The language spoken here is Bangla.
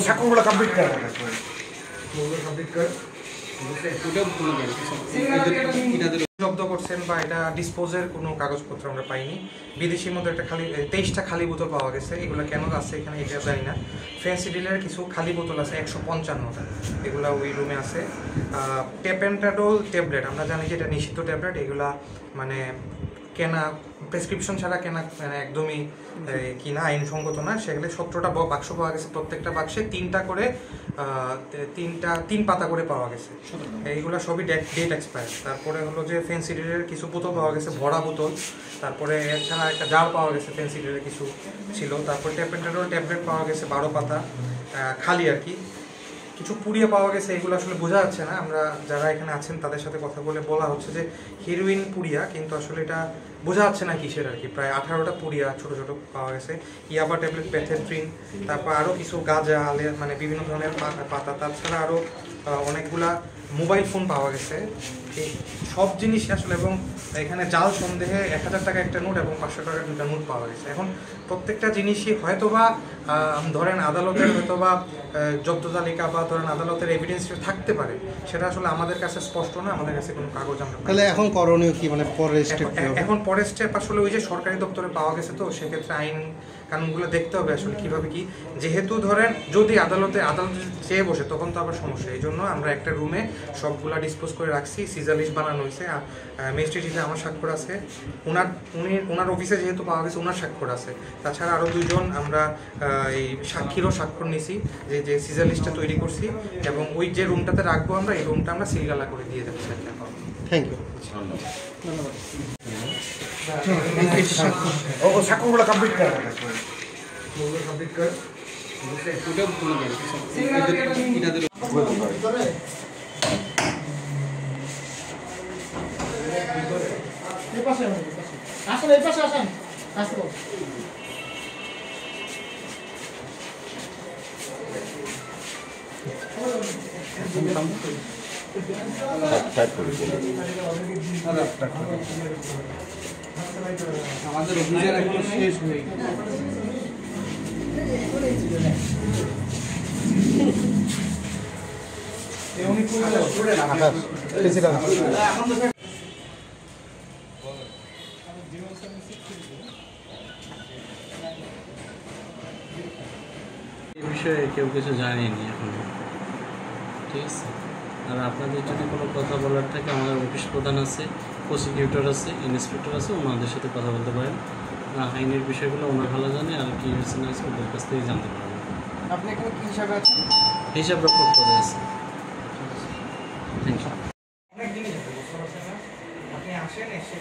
সাক্ষরগুলো কমপ্লিট কর জব্দ করছেন বা এটা ডিসপোজের কোনো কাগজপত্র আমরা পাইনি। বিদেশির মধ্যে একটা খালি 23টা খালি বোতল পাওয়া গেছে। এগুলো কেন আছে এখানে এটা জানি না। ফ্যান্সি ডিলের কিছু খালি বোতল আছে 155টা, এগুলা ওই রুমে আছে। টেপেন্টাডল ট্যাবলেট, আমরা জানি যে এটা নিষিদ্ধ ট্যাবলেট, এগুলা মানে কেনা প্রেসক্রিপশন ছাড়া কেনা মানে একদমই কিনা আইনসঙ্গত না। সেগুলো 17টা বাক্স পাওয়া গেছে, প্রত্যেকটা বাক্সে 3টা করে 3 পাতা করে পাওয়া গেছে। এইগুলো সবই ডেট এক্সপায়ার। তারপরে হলো যে ফ্যান্সি ডিলের কিছু বোতল পাওয়া গেছে, ভরা বোতল। তারপরে এছাড়া একটা জার পাওয়া গেছে, ফ্যান্সি ডিলের কিছু ছিল। তারপরে টেপেন্টাডল ট্যাবলেট পাওয়া গেছে 12 পাতা খালি আর কি। কিছু পুড়িয়ে পাওয়া গেছে, এগুলো আসলে বোঝা যাচ্ছে না। আমরা যারা এখানে আছেন তাদের সাথে কথা বলে বলা হচ্ছে যে হিরোইন পুড়িয়া, কিন্তু আসলে এটা বোঝা যাচ্ছে না কিসের আর কি। প্রায় 18টা পুড়িয়া ছোট ছোট পাওয়া গেছে, ইয়াবা ট্যাবলেট, প্যাথেড্রিন, তারপর আরও কিছু গাঁজা মানে বিভিন্ন ধরনের পাতা। তাছাড়া আরও অনেকগুলা মোবাইল ফোন পাওয়া গেছে। এই সব জিনিস আসলে, এবং এখানে জাল সন্দেহে 1000 টাকা একটা নোট এবং 500 টাকার 2টা নোট পাওয়া গেছে। এখন প্রত্যেকটা জিনিসই হয়তোবা ধরেন আদালতের হয়তোবা জব্দ তালিকা বা ধরেন আদালতের এভিডেন্স থাকতে পারে, সেটা আসলে আমাদের কাছে স্পষ্ট না। আমাদের কাছে কোনো কাগজ আমরা তাহলে এখন করণীয় কি, মানে পরের স্টেপ? এখন পরের স্টেপ আসলে ওই যে সরকারি দপ্তরে পাওয়া গেছে, তো সেক্ষেত্রে আইন কানুনগুলো দেখতে হবে আসলে কিভাবে কি। যেহেতু ধরেন যদি আদালতে চেয়ে বসে তখন তো আবার সমস্যা। এই জন্য আমরা একটা রুমে সবগুলা ডিসপোজ করে রাখছি, সিজার লিস্ট বানানো হয়েছে। ম্যাজিস্ট্রেট হিসেবে আমার স্বাক্ষর আছে, ওনার অফিসে যেহেতু পাওয়া গেছে ওনার স্বাক্ষর আছে। তাছাড়া আরও 2 জন আমরা এই সাক্ষীরও স্বাক্ষর নিছি, যে সিজার লিস্টটা তৈরি করছি, এবং ওই যে রুমটাতে রাখবো আমরা, এই রুমটা আমরা সিলগালা করে দিয়ে যাচ্ছি। থ্যাংক ইউ, ধন্যবাদ। সাক্ষরগুলো কমপ্লিট কর আমাদের অভিযান এখন শেষ হয়ে এই বিষয়ে কেউ কিছু জানেনি এখনো, ঠিক আছে। আর আপনাদের যদি কোনো কথা বলার থাকে, আমাদের অফিস প্রধান আছে, প্রসিকিউটর আছে, ইন্সপেক্টর আছে, ওনাদের সাথে কথা বলতে পারেন। আইনের বিষয়গুলো ওনার ভালো জানে, আর কি হয়েছে না আছে ওদের কাছ থেকেই জানতে পারবেন। আপনি এখানে কি হিসাবে আছেন? হিসাব রক্ষক পদে আছে। Thank you. অনেক জিনিস আছে, বুঝতে পারছেন না? আপনি আসেন, এসে